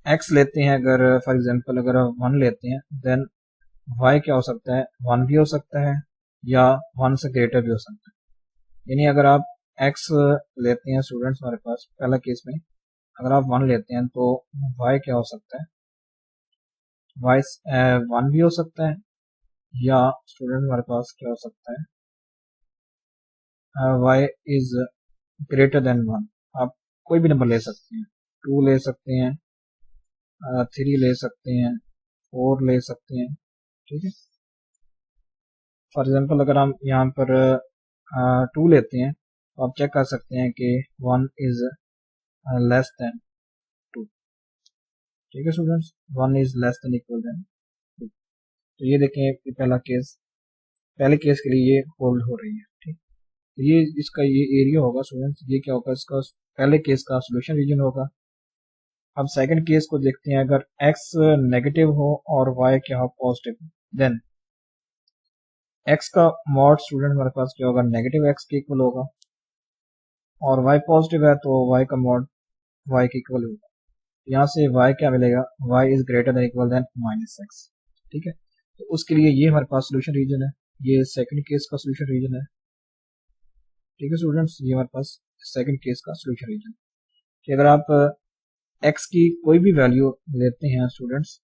x लेते हैं, अगर फॉर एग्जांपल अगर आप 1 लेते हैं, देन y क्या हो सकता है, 1 भी हो सकता है या 1 से ग्रेटर भी हो सकता है। यानी अगर आप x लेते हैं स्टूडेंट्स, हमारे पास पहला केस में अगर आप 1 लेते हैं तो y क्या हो सकता है, y 1 भी हो सकता है, या स्टूडेंट हमारे पास क्या हो सकता है, y इज ग्रेटर देन 1। आप कोई भी नंबर ले सकते हैं, 2 ले सकते हैं, 3 ले सकते हैं, 4 ले सकते हैं, ठीक है। फॉर एग्जांपल अगर हम यहाँ पर 2 लेते हैं तो आप चेक कर सकते हैं कि 1 इज लेस देन 2, ठीक है students, 1 is less than equal than 2। तो ये देखें पहले केस के लिए ये होल्ड हो रही है, ठीक। ये इसका ये एरिया होगा स्टूडेंट्स, ये क्या होगा, इसका पहले केस का सोल्यूशन रीजन होगा। अब सेकंड केस को देखते हैं, अगर x नेगेटिव हो और y क्या हो पॉजिटिव, देन x का मॉड स्टूडेंट हमारे पास क्या होगा, नेगेटिव x के इक्वल होगा, और y पॉजिटिव है तो y का मॉड y के इक्वल होगा। यहाँ से y क्या मिलेगा, y is greater than equal than minus x। ठीक है, तो उसके लिए ये हमारे पास सोल्यूशन रीजन है, ये सेकंड केस का सोल्यूशन रीजन है। ठीक है स्टूडेंट्स, ये हमारे पास सेकंड केस का सोल्यूशन रीजन कि अगर आप x की कोई भी वैल्यू लेते हैं स्टूडेंट्स,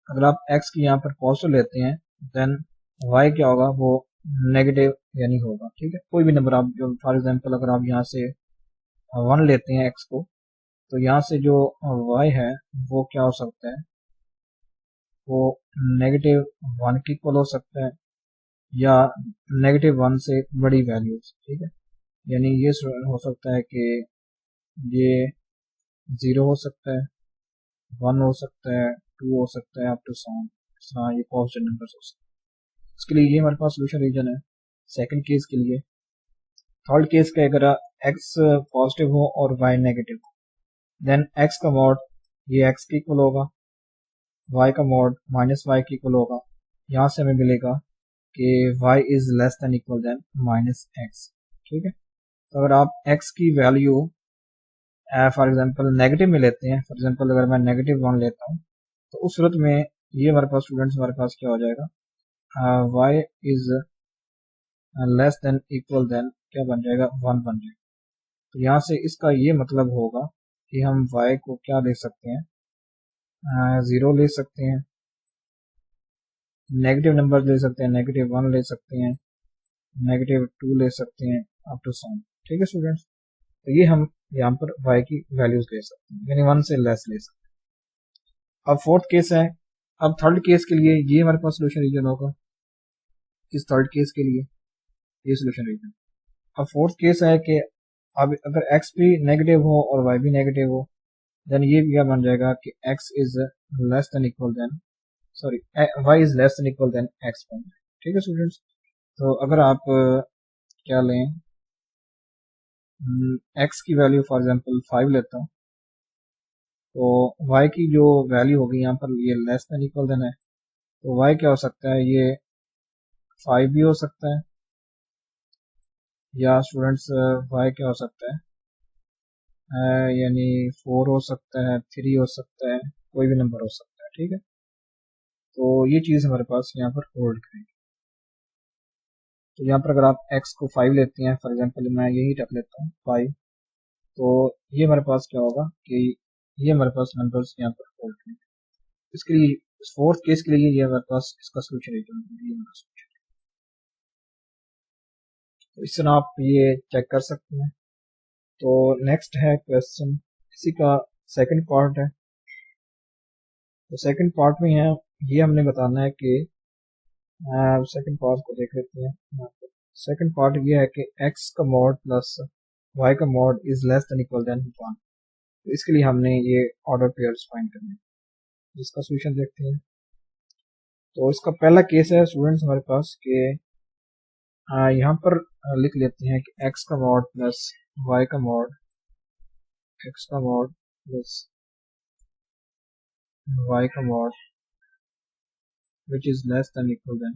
अगर आप x की यहाँ पर पॉजिटिव लेते हैं देन y क्या होगा, वो नेगेटिव यानी होगा। ठीक है, कोई भी नंबर आप जो फॉर एग्जांपल अगर आप यहाँ से 1 लेते हैं x को, तो यहाँ से जो y है वो क्या हो सकता है, वो नेगेटिव 1 के इक्वल हो सकता है या नेगेटिव 1 से बड़ी वैल्यूज। ठीक है, यानी ये हो सकता है कि ये 0 हो सकता है, 1 हो सकता है, 2 हो सकता है, अप टू सम, इस तरह ये पॉजिटिव नंबर्स हो सकते हैं। इसके लिए ये हमारे पास सोल्यूशन रीजन है सेकंड केस के लिए। थर्ड केस का अगर x पॉजिटिव हो और y नेगेटिव हो, देन x का मॉड ये x के इक्वल होगा, y का मॉड माइनस y के इक्वल होगा। यहाँ से हमें मिलेगा कि y is less than equal than minus x। ठीक है, तो अगर आप x की वैल्यू फॉर एग्जांपल नेगेटिव में लेते हैं, फॉर एग्जांपल अगर मैं नेगेटिव 1 लेता हूँ, तो उस सूरत में ये हमारे पास स्टूडेंट्स हमारे पास क्या हो जाएगा, y is less than equal than क्या बन जाएगा, 1 बन जाएगा। तो यहाँ से इसका ये मतलब होगा कि हम y को क्या ले सकते हैं, 0 ले सकते हैं, नेगेटिव नंबर ले सकते हैं, नेगेटिव 1 ले सकते हैं, नेगेटिव 2 ले सकते हैं, अप टू सम। ठीक है स्टूडेंट्स, तो ये हम यहाँ पर y की वैल्यूज ले सकते हैं, यानी 1 से लेस ले सकते हैं। अब फोर्थ केस है, अब थर्ड केस के लिए ये हमारे पास सोल्यूशन रीजन होगा, इस थर्ड केस के लिए ये सोल्यूशन रीजन। अब फोर्थ केस है कि अब अगर x भी नेगेटिव हो और y भी नेगेटिव हो, देन ये क्या बन जाएगा कि x is less than equal than sorry y is less than equal than x बन जाएगा। ठीक है स्टूडेंट्स, तो अगर आप क्या लें, x की वैल्यू फॉर एग्जांपल 5 लेता हूँ, तो y की जो वैल्यू होगी यहाँ पर ये लेस देन इक्वल देन है, तो y क्या हो सकता है, ये 5 भी हो सकता है, या स्टूडेंट्स y क्या हो सकता है, यानी 4 हो सकता है, 3 हो सकता है, कोई भी नंबर हो सकता है। ठीक है, तो ये चीज़ हमारे पास यहाँ पर होल्ड करेगी। तो यहाँ पर अगर आप x को 5 लेते हैं, फॉर एग्जांपल मैं यही रख लेता हूँ 5, तो ये हमारे पास क्या होगा कि ये हमारे पास नंबर्स यहाँ पर होल्ड करेंगे। इसके लिए फोर्थ केस के लिए ये हमारे पास इसका सोल्यूशन है, तो इस तरह आप ये चेक कर सकते हैं। तो नेक्स्ट है क्वेश्चन, इसी का सेकंड पार्ट है। तो सेकंड पार्ट में है, ये हमने बताना है कि सेकंड पार्ट को देख लेते हैं। सेकंड पार्ट ये है कि x का मॉड प्लस y का mod is less than equal than 1। तो इसके लिए हमने ये ऑर्डर पेयर्स फाइंड करने हैं, जिसका सोल्यूशन देखते हैं। तो इसका पहला केस है स्टूडेंट्स हमारे पास कि यहाँ पर लिख लेते हैं कि x का मॉड प्लस y का मॉड, x का मॉड प्लस y का mod which is less than equal than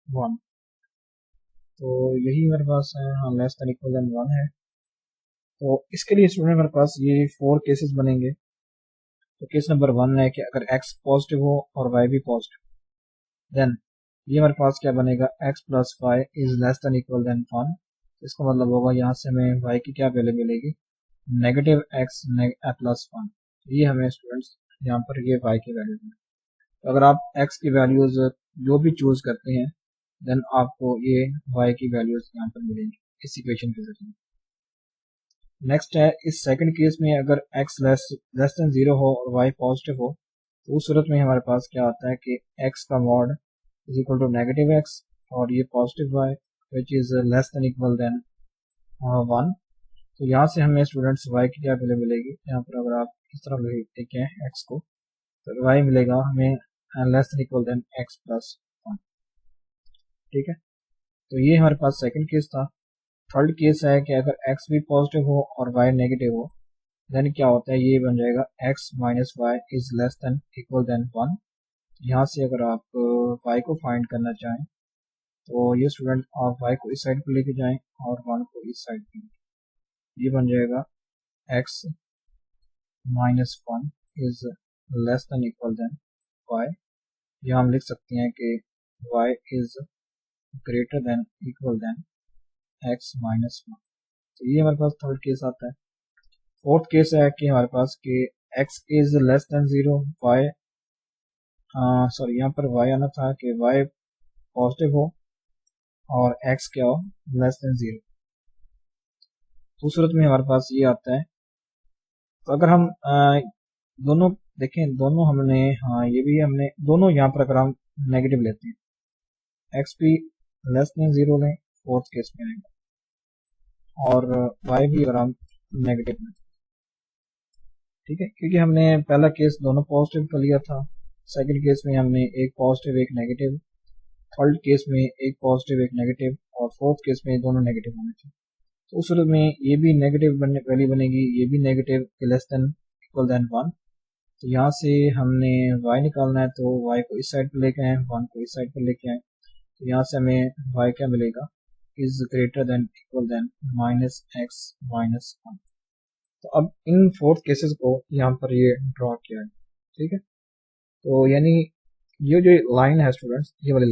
1। तो यही मेरे पास है, हाँ लेस देन इक्वल देन 1 है। तो इसके लिए स्टूडेंट हमारे पास ये 4 केसेस बनेंगे। तो केस नंबर 1 है कि अगर x पॉजिटिव हो और y भी पॉजिटिव, देन ये हमारे पास क्या बनेगा, x plus y is less than equal than 1। इसका मतलब होगा यहाँ से हमें y की क्या वैल्यू मिलेगी, नेगेटिव x प्लस 1। ये हमें स्टूडेंट्स यहाँ पर ये y की वैल्यू मिलेगी। तो अगर आप x की वैल्यूज जो भी चूज करते हैं, देन आपको ये y की वैल्यूज यहाँ पर मिलेंगी इस इक्वेशन के जरिए। नेक्स्ट है, इस सेकंड केस में अगर x लेस देन 0 हो और y पॉजिटिव हो, तो उस सूरत में हमारे पास क्या आता है कि x का mod is equal to negative x और ये positive y which is less than equal than 1। तो यहाँ से हमें स्टूडेंट्स y की क्या वैल्यू मिलेगी, यहाँ पर अगर आप इस तरह देखें x को, तो y मिलेगा हमें less than equal than x plus 1। ठीक है, तो ये हमारे पास सेकंड केस था। थर्ड केस है कि अगर x भी पॉजिटिव हो और y नेगेटिव हो, देन क्या होता है, ये बन जाएगा x minus y is less than equal than 1। यहाँ से अगर आप y को फाइंड करना चाहें तो ये स्टूडेंट आप y को इस साइड पर लेके जाएं और 1 को इस साइड पर, ये बन जाएगा x minus 1 is less than equal than y। यहाँ हम लिख सकते हैं कि y is greater than equal than x minus 1। तो ये हमारे पास थर्ड केस आता है। फोर्थ केस है कि हमारे पास कि x is less than 0, y sorry यहाँ पर y आना था कि y पॉजिटिव हो और x क्या हो, लेस देन 0। तो उस सूरत में हमारे पास ये आता है। तो अगर हम दोनों देखें, दोनों हमने, हाँ ये भी हमने दोनों यहाँ पर अगर हम नेगेटिव लेते हैं, x भी लेस देन 0 लें, फोर्थ केस में आएगा, और y भी अगर हम नेगेटिव लें, ठीक है, क्योंकि हमने पहला केस दोनों पॉजिटिव का लिया था, सेकंड केस में हमने एक पॉजिटिव एक नेगेटिव, थर्ड केस में एक पॉजिटिव एक नेगेटिव, और फोर्थ केस में दोनों नेगेटिव होने थे। तो उस सूरत में ये भी नेगेटिव वैल्यू बनेगी, ये भी negative less than equal than 1। तो यहाँ से हमने y निकालना है, तो y को इस साइड पर लेके आए, 1 को इस साइड पर लेके आए, तो यहाँ से हमें y क्या मिलेगा, is greater than equal than minus x minus 1। तो अब इन फोर्थ केसेस को यहाँ पर ये ड्रॉ किया है, ठीक है। तो यानी ये जो लाइन है स्टूडेंट्स, ये वाली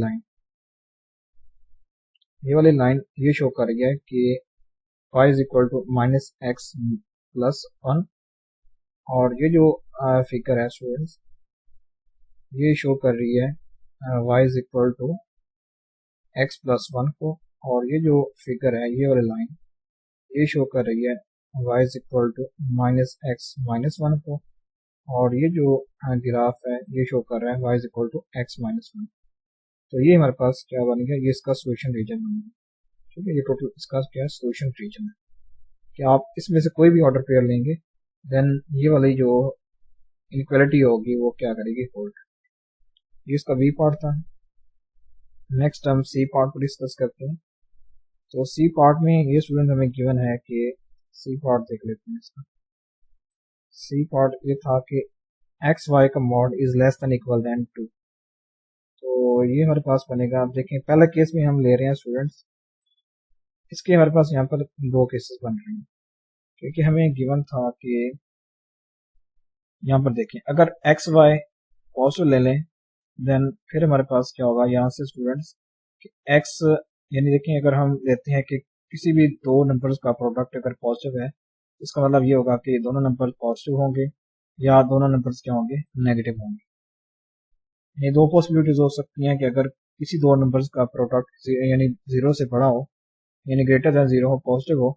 लाइन ये शो कर रही है कि y is equal to minus x plus 1, और ये जो फिगर है स्टूडेंट्स, ये शो कर रही है y is equal to x plus 1 को, और ये जो फिगर है, ये वाली लाइन ये शो कर रही है y is equal to minus x minus 1 को, और ये जो ग्राफ है ये शो कर रहा है y is equal to x minus 1। तो ये हमारे पास क्या बन गया, ये इसका सोल्यूशन रीजन बन गया, ठीक है। ये टोटल इसका क्या है, सोल्यूशन रीजन है। कि आप इसमें से कोई भी ऑर्डर पेयर लेंगे, देन ये वाली जो इनक्वालिटी होगी वो क्या करेगी, होल्ड। ये इसका बी पार्ट था। नेक्स्ट हम सी पार्ट को डिस्कस करते हैं। तो सी पार्ट में ये स्टूडेंट हमें गिवन है कि सी पार्ट देख लेते हैं इसका। सी पार्ट ये था कि एक्स वाई का mod is less than equal than 2। तो ये हमारे पास बनेगा, आप देखें पहला केस में हम ले रहे हैं स्टूडेंट्स, इसके हमारे पास यहाँ पर दो केसेस बन रहे हैं, क्योंकि हमें गिवन था कि यहाँ पर देखें अगर एक्स वाई पॉजिटिव ले लें, देन फिर हमारे पास क्या होगा यहाँ से स्टूडेंट्स, एक्स यानी देखें अगर हम लेते हैं कि किसी भी दो नंबर्स का प्रोडक्ट अगर पॉजिटिव है, इसका मतलब ये होगा कि दोनों नंबर पॉजिटिव होंगे या दोनों नंबर्स क्या होंगे, नेगेटिव होंगे। ये दो पॉसिबिलिटीज हो सकती हैं कि अगर किसी दो नंबर्स का प्रोडक्ट यानी 0 से बड़ा हो, यानी ग्रेटर देन 0 हो, पॉजिटिव हो,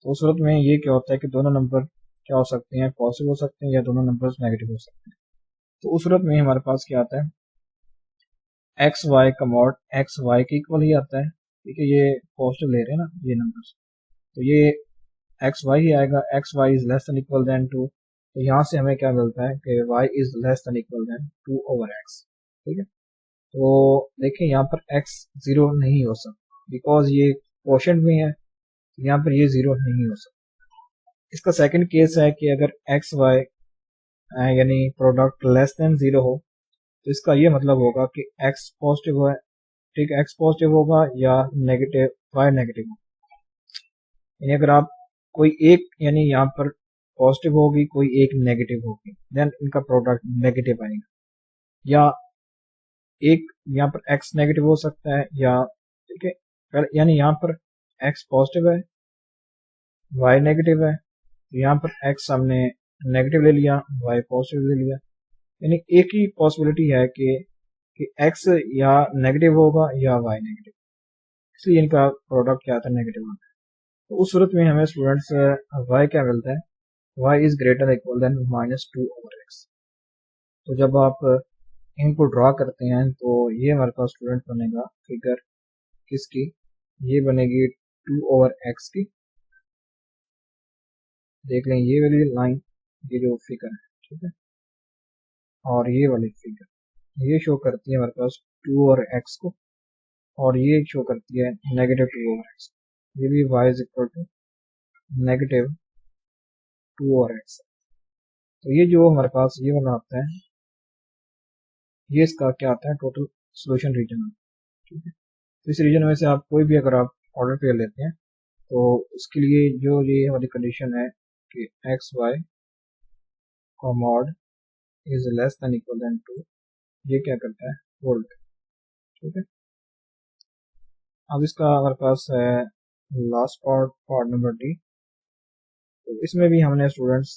तो उस सूरत में ये क्या होता है कि दोनों नंबर क्या हो सकते हैं, पॉजिटिव हो सकते हैं या दोनों नंबर्स नेगेटिव हो सकते हैं। तो उस सूरत में हमारे पास क्या आता है, एक्स वाई का मॉड एक्स वाई के इक्वल ही आता है, ठीक है। ये पॉजिटिव ले रहे हैं ना ये नंबर्स, तो ये एक्स वाई ही आएगा, x y is less than equal than 2। तो यहाँ से हमें क्या मिलता है कि y is less than equal than 2 over x, ठीक है। तो देखें यहाँ पर एक्स 0 नहीं हो सकता, बिकॉज ये क्वोशंट में है, यहाँ पर ये 0 नहीं हो सकता। इसका सेकंड केस है कि अगर एक्स वाई यानी प्रोडक्ट लेस देन 0 हो, तो इसका ये मतलब होगा कि एक्स पॉजिटिव है, ठीक है, एक्स पॉजिटिव होगा या नेगेटिव वाई नेगेटिव होगा। यानी अगर आप कोई एक, यानी यहाँ पर पॉजिटिव होगी कोई एक नेगेटिव होगी, देन इनका प्रोडक्ट नेगेटिव आएगा, या एक यहाँ पर एक्स नेगेटिव हो सकता है, या ठीक है, यानी यहाँ पर एक्स पॉजिटिव है वाई नेगेटिव है, तो यहाँ पर एक्स हमने नेगेटिव ले लिया, वाई पॉजिटिव ले लिया, यानी एक ही पॉसिबिलिटी है कि एक्स या नेगेटिव होगा या वाई नेगेटिव, इसलिए इनका प्रोडक्ट क्या आता है, नेगेटिव आता है। तो उस सूरत में हमें स्टूडेंट्स वाई क्या मिलता है, y is greater equal than minus 2 over x. तो जब आप इनको ड्रॉ करते हैं तो ये हमारे पास स्टूडेंट बनेगा फिगर किसकी, ये बनेगी 2 ओवर एक्स की। देख लें ये वाली लाइन, ये जो फिगर है, ठीक है, और ये वाली फिगर ये शो करती है हमारे पास 2 ओवर एक्स को, और ये शो करती है नेगेटिव 2 ओवर एक्स। ये भी y is equal to negative 2 और x। तो ये जो हमारे पास ये वाला आता है, ये इसका क्या आता है, टोटल सोल्यूशन रीजन। ठीक है, तो इस रीजन में से आप कोई भी अगर आप ऑर्डर पेयर लेते हैं तो उसके लिए जो ये वाली कंडीशन है कि एक्स वाई का mod is less than equal than 2, ये क्या करता है, होल्ड। ठीक है, अब इसका हमारे पास है last part, part number D. तो इसमें भी हमने स्टूडेंट्स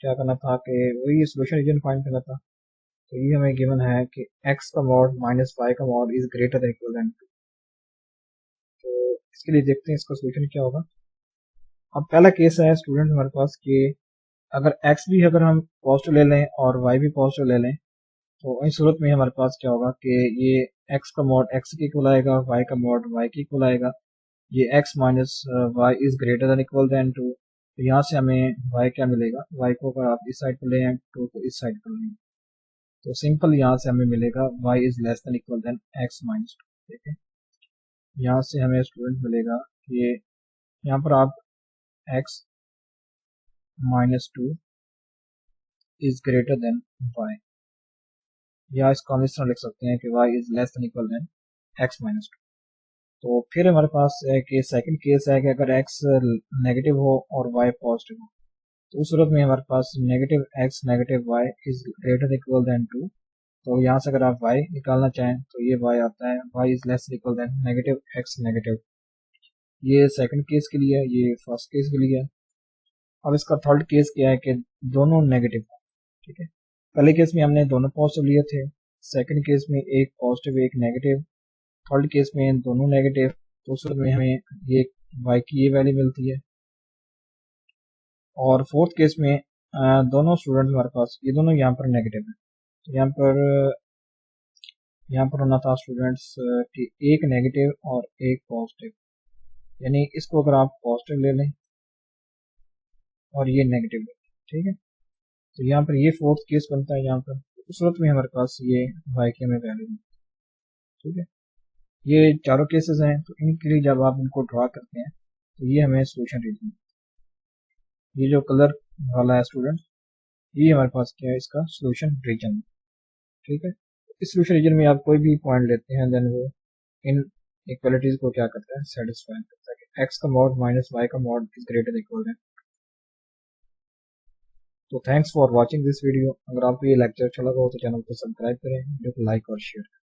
क्या करना था कि वही सोल्यूशन रीजन फाइंड करना था। तो ये हमें गिवन है कि x का मॉड माइनस वाई का mod is greater than equal than 2। तो इसके लिए देखते हैं इसका सोल्यूशन क्या होगा। अब पहला केस है स्टूडेंट हमारे पास कि अगर x भी अगर हम पॉजिटिव ले लें और y भी पॉजिटिव ले लें, तो इस सूरत में हमारे पास क्या होगा कि ये x का मॉड x के इक्वल आएगा, y का मॉड y के इक्वल आएगा। ये x minus y is greater than equal than 2। तो यहाँ से हमें y क्या मिलेगा, y को अगर आप इस साइड पर ले आए, 2 को इस साइड पर लें, तो सिंपल यहाँ से हमें मिलेगा y is less than equal than x minus 2। ठीक है, यहाँ से हमें स्टूडेंट मिलेगा कि यहाँ पर आप x minus 2 is greater then y, या इसको हम इस तरह लिख सकते हैं कि y is less than equal than x minus 2। तो फिर हमारे पास एक सेकंड केस है कि अगर x नेगेटिव हो और y पॉजिटिव हो, तो उस सूरत में हमारे पास negative x negative y is greater equal than 2। तो यहाँ से अगर आप y निकालना चाहें तो ये y आता है y is less equal than negative x negative. ये सेकंड केस के लिए है, ये फर्स्ट केस के लिए है। अब इसका थर्ड केस क्या है कि दोनों नेगेटिव। ठीक है, पहले केस में हमने दोनों पॉजिटिव लिए थे, सेकंड केस में एक पॉजिटिव एक नेगेटिव, थर्ड केस में दोनों नेगेटिव। तो उस में हमें ये y की ये वैल्यू मिलती है। और फोर्थ केस में दोनों स्टूडेंट हमारे पास ये दोनों यहाँ पर नेगेटिव है। तो यहाँ पर होना था स्टूडेंट्स कि एक नेगेटिव और एक पॉजिटिव, यानी इसको अगर आप पॉजिटिव ले लें और ये नेगेटिव ले लें। ठीक है, तो यहाँ पर ये फोर्थ केस बनता है। यहाँ पर उस सूरत में हमारे पास ये y की हमें वैल्यू मिलती है। ठीक है, ये चारों केसेस हैं, तो इनके लिए जब आप इनको ड्रा करते हैं तो ये हमें सोल्यूशन रीजन, ये जो कलर वाला है स्टूडेंट, ये हमारे पास क्या है, इसका सोल्यूशन रीजन। ठीक है, इस सोल्यूशन रीजन में आप कोई भी पॉइंट लेते हैं देन वो इन इक्वालिटीज को क्या करता है, सेटिस्फाई करता है कि x का मॉड माइनस y का मॉड इज ग्रेटर इक्वल है। तो thanks for watching this video. अगर आपको ये लेक्चर अच्छा लगा हो तो चैनल को सब्सक्राइब करें, वीडियो को लाइक और शेयर करें।